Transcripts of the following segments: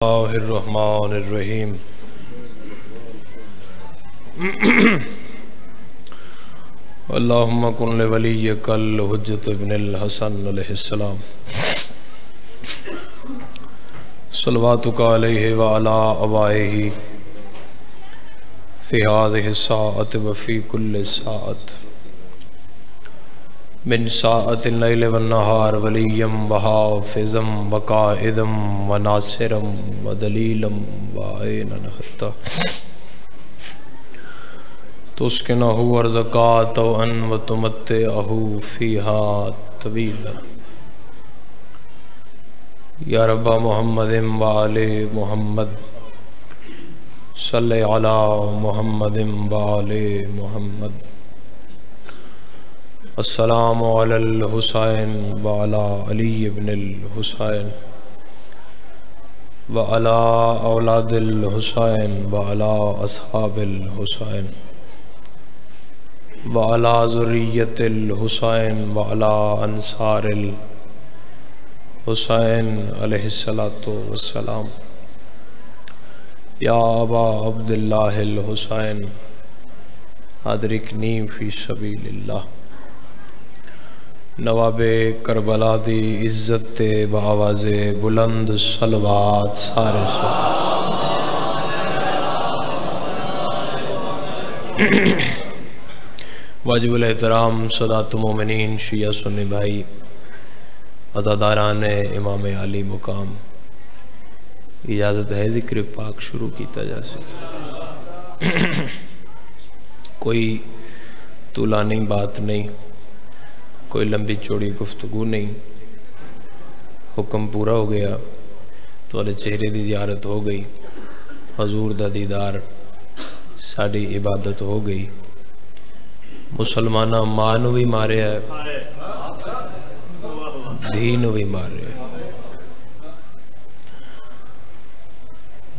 اللہ الرحمن الرحیم اللہم کن لولیک الحجۃ ابن الحسن علیہ السلام صلواتک علیہ وعلی آبائہ فی ہذہ الساعۃ وفی کل ساعۃ من ساعت اللیل والنہار ولیم وحافظا وقائدا وناصرا ودلیلا وعینا حتی تسکنہ ارزقاتا وتمتعہ فیہا طویلا یا رب محمد وآل محمد صلی علی محمد وآل محمد السلام علی الحسین وعلی علی بن الحسین وعلی اولاد الحسین وعلی اصحاب الحسین وعلی ذریت الحسین وعلی انصار الحسین علیہ السلام یا ابا عبداللہ الحسین ادرکنی فی سبیل اللہ نواب کربلا دی عزت تے بآواز بلند صلوات سارے سو واجب الاحترام سادات مومنین شیعہ سنی بھائی عزاداران امام علی مقام اجازت ہے ذکر پاک شروع کیتا جا سکے کوئی طولانی بات نہیں کوئی لمبی چوڑی گفتگو نہیں حکم پورا ہو گیا تو چہرے دی زیارت ہو گئی حضور دا دیدار ساڑی عبادت ہو گئی مسلمانہ ماں نو بھی مارے ہے دھی نو بھی مارے ہے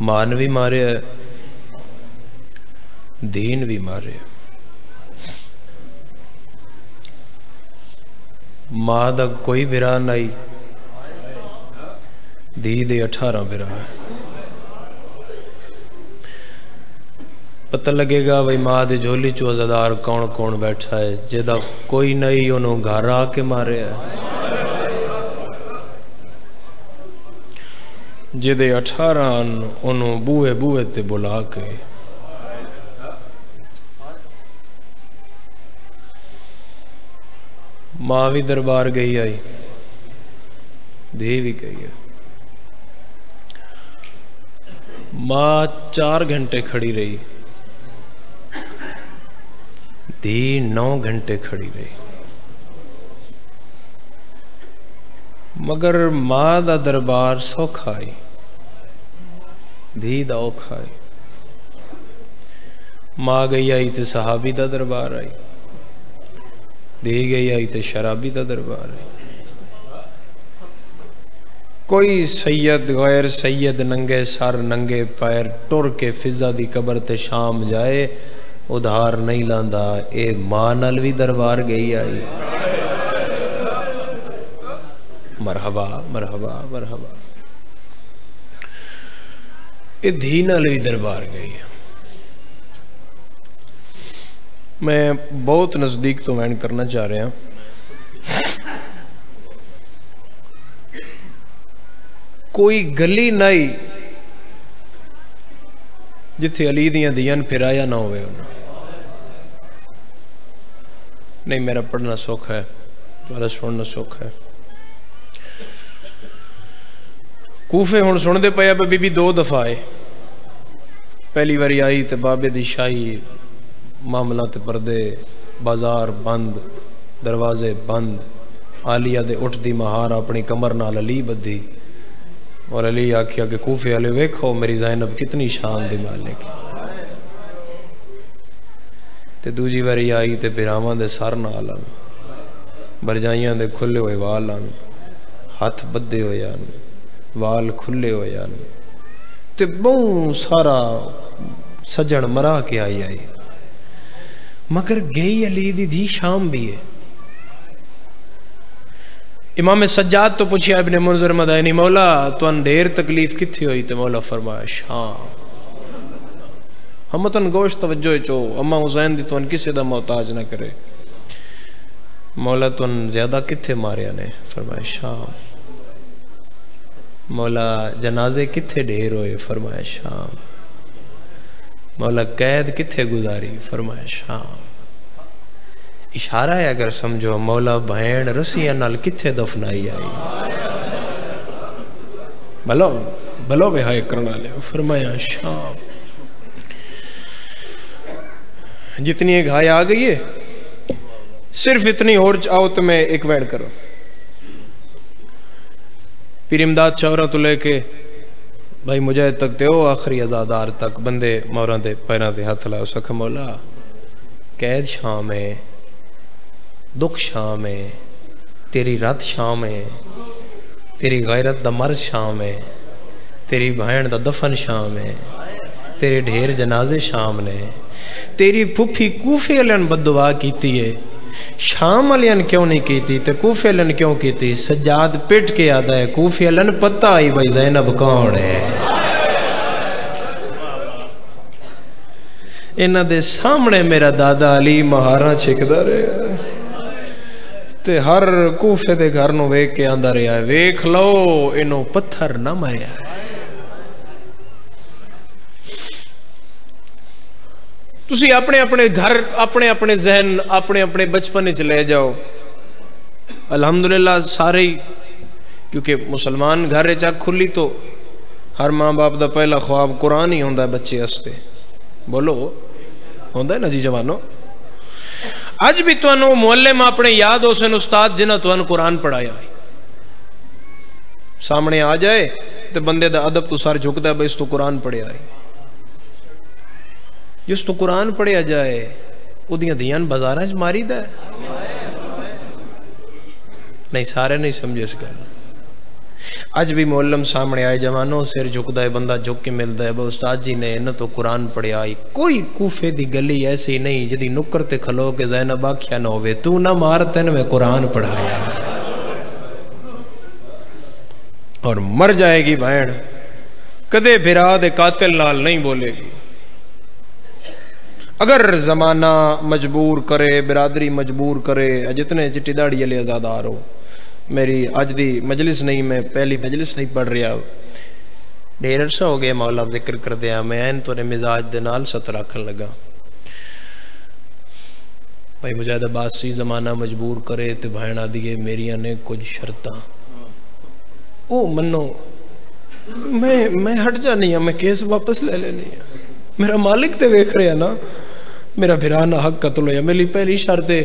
ماں نو بھی مارے ہے دین بھی مارے ہے ماں دا کوئی برا نہیں دھی دے 18 برا ہے پتہ لگے گا بھئی ماں دے جھولی چو عزادار کون کون بیٹھا ہے جیدہ کوئی نہیں انہوں گھر آ کے مارے ہے جیدے 18 انہوں بوئے تے بلا کے ماں بھی دربار گئی آئی دھی بھی گئی ہے ماں 4 گھنٹے کھڑی رہی دھی 9 گھنٹے کھڑی رہی مگر ماں دا دربار سوکھا آئی دھی دا اوکھا آئی ماں گئی آئی تے صحابی دا دربار آئی دی گئی آئی تے شرابی دا دربار ہے کوئی سید غیر سید ننگے سر ننگے پیر ٹر کے فضا دی قبر تے شام جائے ادھار نہیں لاندا اے ماں نال بھی دربار گئی آئی مرحبا مرحبا مرحبا اے دھی نال بھی دربار گئی ہے میں بہت نزدیک تو وین کرنا چاہ رہے ہیں کوئی گلی نہیں جتھے علی دیاں دیاں پھرایا نہ ہوئے انہوں نہیں میرا پڑھنا سوکھ ہے تمہارا سننا سوکھ ہے کوفے ہون سن دے پیا بی بی 2 دفعہ آئے پہلی باری آئی تے بابے دی شاہی معاملہ تے پردے بازار بند دروازے بند آلیہ دے اٹھ دی مہار اپنی کمر نال علی بدھی اور علی آکھیا کہ کوفے والے ویکھو میری زینب کتنی شان دی مالک تے دوجی باری آئی تے بھراواں دے سر نال برجائیاں دے کھلے ہوئے وال ہاتھ بدے ہوئے وال کھلے ہوئے تے بہت سارا سجن مرا کے آئی مگر گئی علی دی شام بھی ہے امام سجاد تو پوچھیا ابن منذر مدائنی مولا تون ڈھیر تکلیف کتھی ہوئی تے مولا فرمایا شام ہمتن گوشت توجہ چو اما حسین دی تون کسی دا محتاج نہ کرے مولا تون زیادہ کتھے ماریا نے فرمایا شام مولا جنازے کتھے ڈھیر ہوئے فرمایا شام مولا قید کتھے گزاری فرمایا شام اشارہ ہے اگر سمجھو مولا بہن رسیاں نال کتھے دفنائی آئی بلو بے ہائے کرنا لے فرمایا شام جتنی ایک ہائے آ گئی ہے صرف اتنی اور آؤ تو میں ایک ویڈ کرو پیر امداد شاورہ تو لے کے بھائی مجاہد تک تے ہو آخری ازادار تک بندے موراں دے پیراں تے ہاتھ لاؤ سکھ مولا قید شام ہے دکھ شام ہے تیری رات شام ہے تیری غیرت دا مرض شام ہے تیری بہن دا دفن شام ہے تیرے ڈھیر جنازے شام نے تیری پھپھی کوفے علن بددعا کیتی ہے شام علن کیوں نہیں کیتی تے کوفے علن کیوں کیتی سجاد پٹ کے آدھا ہے کوفے علن پتہ آئی بھائی زینب کون ہے انہ دے سامنے میرا دادا علی مہاراں چھکدا رہے تے ہر کوفے دے گھر نو ویکھ کے آندا رہیا ہے ویکھ لو انہوں پتھر نہ مریا ہے تسی اپنے اپنے گھر اپنے اپنے ذہن اپنے اپنے بچپنے چلے جاؤ الحمدللہ سارے کیونکہ مسلمان گھر چاک کھلی تو ہر ماں باپ دا پہلا خواب قرآن ہی ہوندہ ہے بچے ہستے بولو ہوندہ ہے نا جی جوانو آج بھی تو انہوں معلم اپنے یاد ہو سن استاد جنہ تو انہوں قرآن پڑھایا ہے سامنے آ جائے تو بندے دا ادب تو سار جھکتا ہے بھئی اس تو قرآن پڑھیا ہے جس تو قرآن پڑھیا جائے وہ دیاں بازاراں ماری دا ہے نہیں سارے نہیں سمجھے اس گل آج بھی معلم سامنے آئے جوانوں سر جھکدا ہے بندہ جھک کے ملتا ہے استاد جی نے نہ تو قرآن پڑھیا آئی کوئی کوفے دی گلی ایسی نہیں جدی نکر تے کھلو کہ زینب آکھیا نہ ہوئے تو نہ مارتے نے میں قرآن پڑھایا اور مر جائے گی بہن کدے بھرا دے قاتل نال نہیں بولے گی اگر زمانہ مجبور کرے برادری مجبور کرے جتنے چٹی داڑی علی ازادار ہو میری آج دی مجلس نہیں میں پہلی مجلس نہیں پڑھ رہا ڈھیر عرصہ ہو گیا مولا ذکر کر دیا میں این تو نے مزاج دے نال ست رکھن لگا بھائی مجاہد عباسی زمانہ مجبور کرے تے بہنا دیئے میریاں نے کچھ شرطاں او منو میں ہٹ جانی ہوں میں کیس واپس لے لینی ہے میرا مالک تے ویکھ رہا نا میرا بھرانا حق قتل ہویا میری پہلی شرط ہے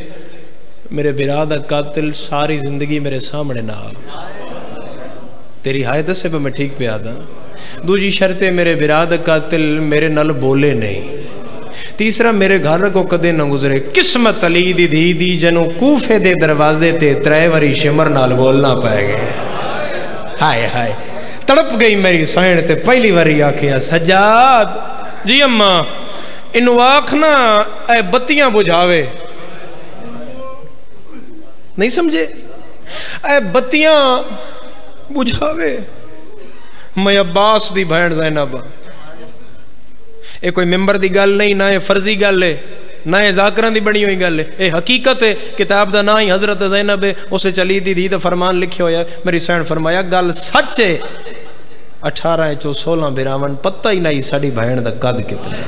میرے برادہ قاتل ساری زندگی میرے سامنے نہ تیری حایت سے پہ میں ٹھیک پہ آدھا دوسری شرط ہے میرے برادہ قاتل میرے نل بولے نہیں تیسرا میرے گھر کو کدے نہ گزرے قسمت علی دی دی دی جنو کوفے دے دروازے تے ترے وری شمر نال بولنا پائے گئے ہائے ہائے تڑپ گئی میری سائن تے پہلی وری آکھیا سجاد جی اماں انہوں آکھنا اے بتیاں بجھاوے نہیں سمجھے اے بتیاں بجھاوے میں عباس دی بہن زینب اے کوئی ممبر دی گل نہیں نہ فرضی گل ہے نہ ذاکران دی بنی ہوئی گل ہے اے حقیقت ہے کتاب دا نہ ہی حضرت زینب ہے اسے چلی دی دا فرمان لکھے ہویا ہے میری سین فرمایا گل سچ ہے 18 چو 16 براون پتہ ہی نہیں ساڑی بہن دا قد کتنے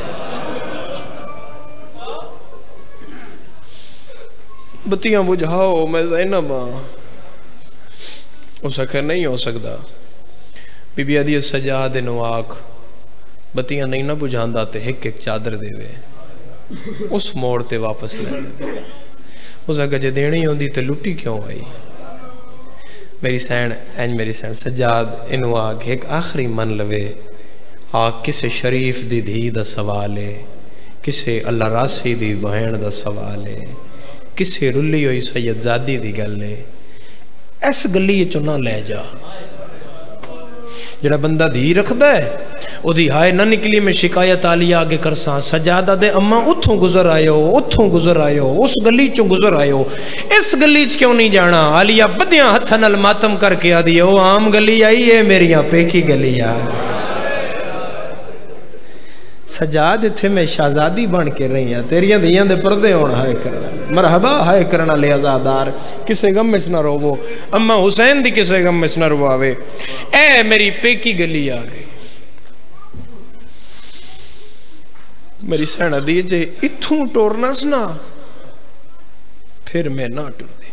بتیاں بجھاؤ میں زینب اس اکھر نہیں ہو سکتا بی بی عدیت سجاد نواک بتیاں نہیں نہ بجھان داتے ایک ایک چادر دے وے اس موڑ تے واپس لے دے اس اکھر جے دینی ہوندی تے لٹی کیوں آئی میری سین سجاد نواک ایک آخری من لوے آگ کسے شریف دی دھی دا سوالے کسے اللہ راسی دی بہن دا سوالے کسے رلی ہوئی سید زادی دی گل لے ایس گلی یہ چنا لے جا جڑا بندہ دھی رکھدا ہے او دی ہائے نہ نکلی میں شکایت آلی آگے کرساں سجادہ دے اماں اتھوں گزر آئے ہو اس گلی چوں گزر آئے ہو اس گلی چ کیوں نہیں جانا آلیہ بدیاں ہتھاں نال ماتم کر کے آدھی او عام گلی آئی ہے میریاں پیکی گلی آ سجاد اتھے میں شہزادی بن کے رہی ہیں تیریاں دیاں دے پردے ہون ہائے کرنا مرحبا ہائے کرنا لے ازادار کسے غم میں نہ روو اماں حسین دی کسے غم میں نہ رواوے اے میری پیکی گلی آ گئی میری سینہ دی جے اتھوں ٹورنا سنا پھر میں نہ ٹر دی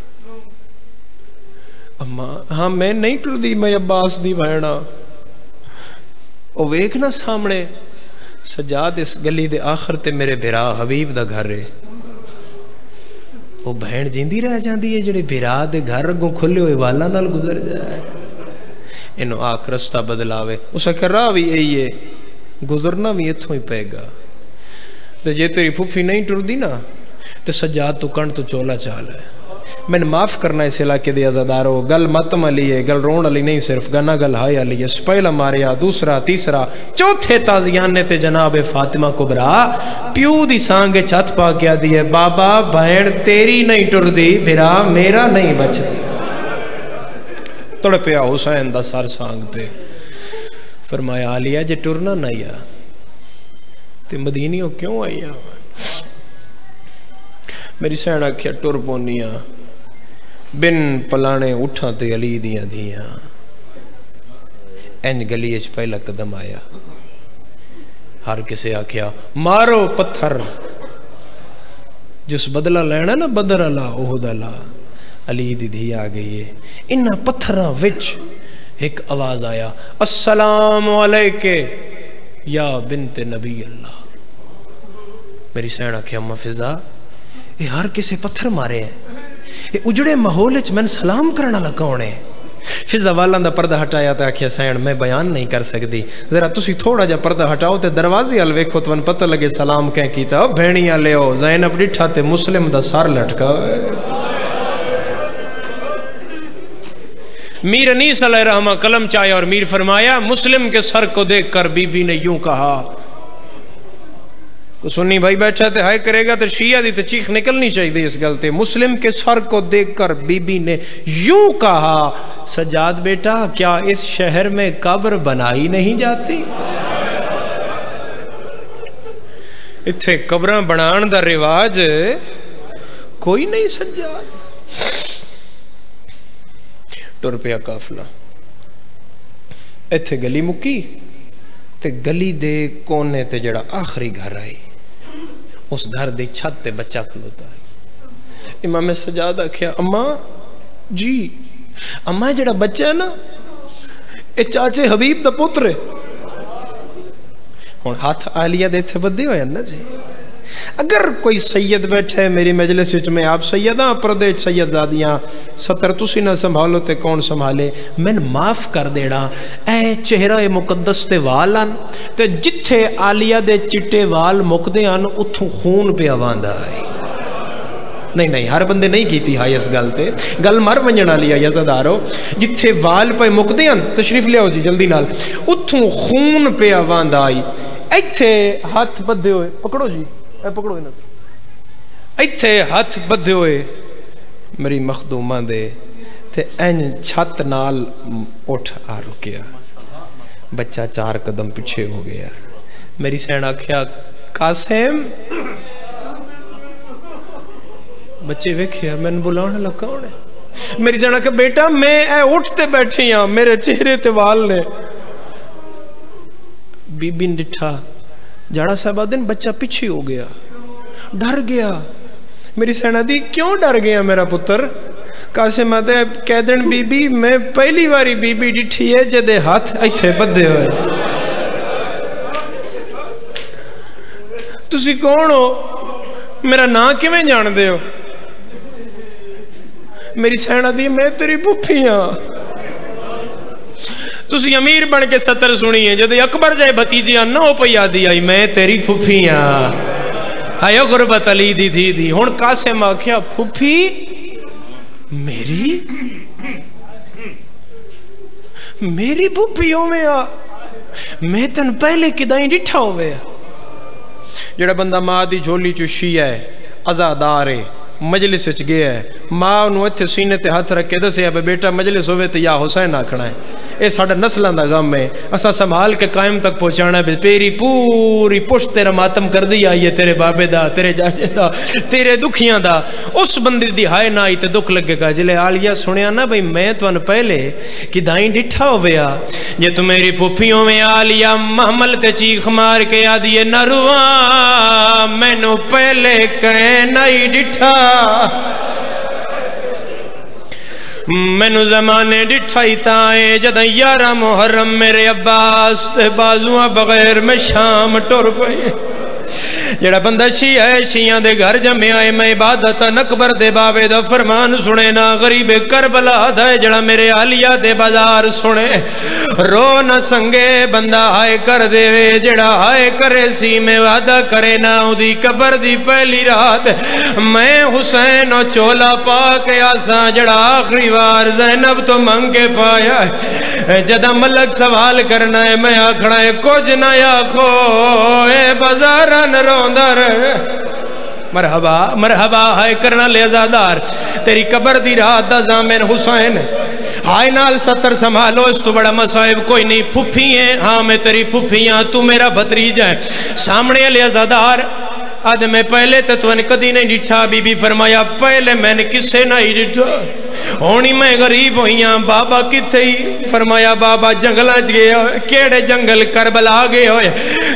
اماں ہاں میں نہیں ٹر دی میں عباس دی بہنا او ویکھ نہ سامنے سجاد اس گلی دے آخر تے میرے بھرا حبیب دا گھر ہے وہ بہن جیندی رہ جاندی ہے جڑے بھرا دے گھر اگوں کھلے ہوئے والا نال گزر جائے انہوں آکھ رستہ بدلاوے اسے کر رہا بھی یہی ہے گزرنا بھی اتھوں ہی پے گا تے جے تیری پھوپھی نہیں ٹر دی نا تے سجاد تو کن تو چولا چال ہے میں نے معاف کرنا اس علاقے دے عزادارو گل ماتم علی ہے گل رون علی نہیں صرف گنا گل ہائے علی ہے سپیلہ ماریا دوسرا تیسرا چوتھے تازیان نے تے جناب فاطمہ کبرا پیو دی سانگے چھت پا کیا دیئے بابا بہن تیری نہیں ٹر دی بھرا میرا نہیں بچ دی توڑ پیا حسین دا سار سانگ تے فرمایا آلیا جے ٹرنا نہیں آ تے مدینیوں کیوں آئی آ میری سینہ کیا ٹر پونیاں بن پلانے اٹھا تے علی دیاں دیاں اینج گلی اچ پہلا قدم آیا ہر کسے آکھیا مارو پتھر جس بدلہ لینا نا بدر اللہ احد اللہ علی دی دھی آ گئی ہے انہا پتھرہ وچ ایک آواز آیا السلام علیکے یا بنت نبی اللہ میری سینہ کیا مفضہ یہ ہر کسے پتھر مارے ہیں یہ اجڑے محول اچ میں سلام کرنا لکھونے فضا والان دا پردہ ہٹایا تا کیا سین میں بیان نہیں کر سکتی ذرا تسی تھوڑا جا پردہ ہٹاؤ تے دروازی الوے کھوتون پتہ لگے سلام کہیں کیتا او بھینیاں لے ہو زینب ڈٹھا تے مسلم دا سار لٹکا میر انیس علیہ رحمہ قلم چاہیا اور میر فرمایا مسلم کے سر کو دیکھ کر بی بی نے یوں کہا تو سنی بھائی بیٹھا تے ہائے کرے گا تو شیعہ دی تو چیخ نکلنی چاہیے اس گلتے مسلم کے سر کو دیکھ کر بی بی نے یوں کہا سجاد بیٹا کیا اس شہر میں قبر بنائی نہیں جاتی اتھے قبریں بنان دا رواج کوئی نہیں سجاد ٹر پیا قافلہ اتھے گلی مکی تے گلی دے کونے تے جڑا آخری گھر آئی اس گھر دے چھت تے بچہ کھلوتا ہے امام سجاد کیا اماں جی اماں جڑا بچہ ہے نا اے چاچے حبیب دا پتر ہے ہون ہاتھ آلیہ دے تھے بدے ہوئے نا جی اگر کوئی سید بیٹھے ہے میری مجلس وچ میں آپ سیداں پردے سید زادیاں ستر تسی نہ سنبھالو تے کون سنبھالے میں معاف کر دینا اے چہرہ مقدس تے والان تے جتھے آلیہ دے چٹے وال مقدے آن اتھوں خون پہ آواندہ آئی نہیں ہر بندے نہیں کیتی ہائی اس گل تے گل مر منجنا لیا یزدارو جتھے وال پہ مقدے آن تشریف لے ہو جی جلدی نال اتھوں خون پہ آواندہ آئی ایتھے ہاتھ بدھے ہوئے پکڑو جی اے پکڑو انہوں ایتھے ہاتھ بدھے ہوئے میری مخدومہ دے تے این چھت نال اٹھ آ رکیا بچہ 4 قدم پیچھے ہو گیا میری سینہ کیا قاسم بچے ویکھیا میں نے بلانا لگا ہونے میری سینہ کہا بیٹا میں اے اٹھتے بیٹھی ہاں میرے چہرے تے وال نے بی بی ڈٹھا جاڑا صاحبہ دن بچہ پیچھے ہو گیا ڈر گیا میری سینہ دی کیوں ڈر گیا میرا پتر قاسم آتے کہہ دن بی بی میں پہلی واری بی بی ڈٹھی ہے جدے ہاتھ ایتھے بدھے ہوئے تسی کون ہو میرا نا کیویں جان دے ہو میری سینہ دی میں تیری پھوپھی ہاں تسی امیر بن کے ستر سنی ہے جدے اکبر جائے بھتیجیاں نہ ہو پئی آدھی آئی میں تیری پھوپھی ہاں ہائیو غربت علی دی دھی دی ہون قاسم آکھیا پھوپھی میری میری پھوپھیوں میں آ میں تن پہلے کدائیں ڈٹھا ہوئے جڑا بندہ ماں دی جھولی چشی ہے ازادار ہے مجلس وچ گیا ہے ماں انہوں اتھے سینے تے ہاتھ رکھ کے دسے اب بیٹا مجلس ہوئے تے یا حسین آکھنا ہے اے ساڑھا نسلان دا غم ہے اسا سنبھال کے قائم تک پہنچانا ہے پیری پوری پشت تیرا ماتم کر دی آئیے تیرے بابے دا تیرے جاجے دا تیرے دکھیاں دا اس بندی دی ہائے نہ آئی تے دکھ لگے گا جلے آلیا سنیا نا بھئی میں تو ان پہلے کہ دائیں ڈٹھا ہویا یہ تو میری پھوپھیوں میں آلیا محمل تے چیخ مار کے آدیے نہ رواں میں نو پہلے کہیں نہیں ڈٹھا مینو زمانے ڈٹھائی تائیں جدہ 11 محرم میرے عباس تے بازوਆਂ بغیر میں شام ٹر پئی جڑا بندہ شیعہ ہے شیعہ دے گھر جمع آئے میں عبادت نکبر دے بابے دا فرمان سنے نا غریب کربلا دے جڑا میرے عالیہ دے بازار سنے رو نہ سنگے بندہ ہائے کر دے جڑا ہائے کرے سی میں وعدہ کرے نا دی قبر دی پہلی رات میں حسین و چولا پا کے آساں جڑا آخری وار زینب تو منگے پایا ہے جدہ ملک سوال کرنا ہے میں آکھنا ہے کچھ نہ آکھو اے بازاران روندر مرحبا مرحبا ہائے کرنا لے ازادار تیری قبر دی رات دا زامن حسین ہائے نال 70 سنبھالو اس تو بڑا مصائب کوئی نہیں پھوپھی ہیں ہاں میں تیری پھوپھیاں تو میرا بھتریج ہے سامنے لے ازادار آدھے میں پہلے تو ان کدی نہیں ڈٹھا بی بی فرمایا پہلے میں نے کسے نہیں ڈٹھا ہونی میں غریب ہوئیاں بابا کتھے ہی فرمایا بابا جنگلانچ گیا ہوئے کیڑے جنگل کربلا گیا ہوئے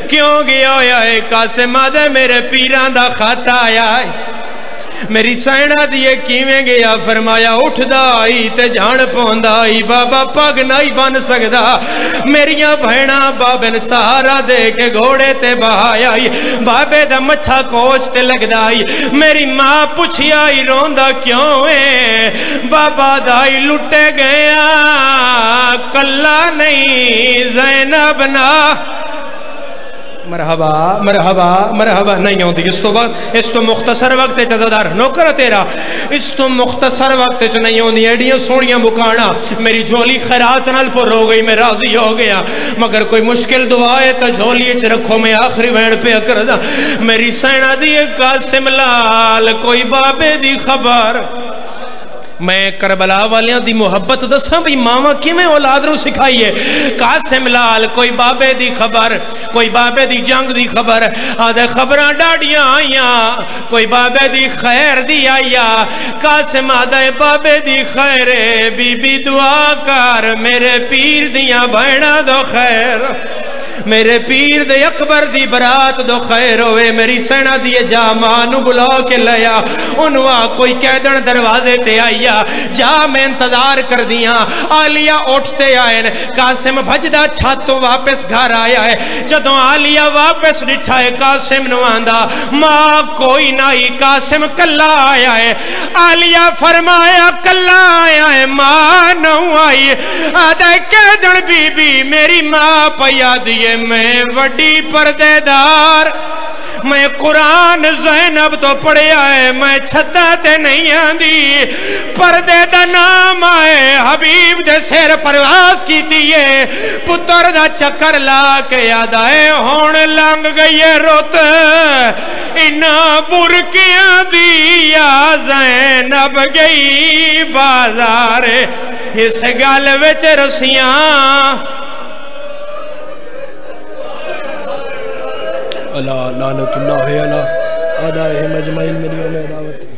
کیوں گیا ہوئے قاسم آدھے میرے پیران دا خطا آیا ہے میری سینہ دیئے کیویں گیا فرمایا اٹھ دا آئی تے جان پوندا آئی بابا پاگ نہیں بن سکدا میریاں بھینا بابن سہارا دے کے گھوڑے تے بہائی آئی بابے دا مچھا کوچ تے لگ دا آئی میری ماں پوچھی آئی روندہ کیوں ہے بابا دائی لٹے گیا کلا نہیں زینب نا مرحبا مرحبا مرحبا نہیں ہوندی اس تو مختصر وقت چزدار نوکر تیرا اس تو مختصر وقت چ نہیں ہوندی ایڈیاں سونیاں بکانا میری جھولی خیرات نال پر ہو گئی میں راضی ہو گیا مگر کوئی مشکل دعا ہے تا جھولی چ رکھو میں آخری وین پہ اکر دا میری سینہ دی قاسم لال کوئی بابے دی خبر میں کربلا والیاں دی محبت دساں بھی ماما کی میں اولاد رو سکھائیے قاسم لال کوئی بابے دی خبر کوئی بابے دی جنگ دی خبر آدھے خبراں ڈاڑیاں آئیاں کوئی بابے دی خیر دی آئیاں قاسم آدھے بابے دی خیر بی بی دعا کر میرے پیر دیاں بہنا دو خیر میرے پیر دے اکبر دی برات دو خیر ہوئے میری سینہ دیئے جا مانو بلا کے لیا انہا کوئی قیدن دروازے تے آئیا جا میں انتظار کر دیا آلیہ اٹھتے آئین قاسم بھجدہ چھاتوں واپس گھر آیا ہے جدوں آلیہ واپس نٹھائے قاسم نواندہ ماں کوئی نائی قاسم کلا آیا ہے آلیہ فرمایا کلا آیا ہے ماں نو آئی آدھے قیدن بی بی میری ماں پیا دیئے میں وڈی پردے دار میں قرآن زینب تو پڑھے آئے میں چھتا تے نہیں آندی پردے دا نام آئے حبیب دے سیر پرواز کی تیئے پتر دا چکر لا کے یاد آئے ہون لنگ گئی روت انہا برکیاں دیا زینب گئی بازار اس گال وچ رسیاں اللہ لعنت اللہ علیہ آدھائے مجمعین ملیوں میں دعوت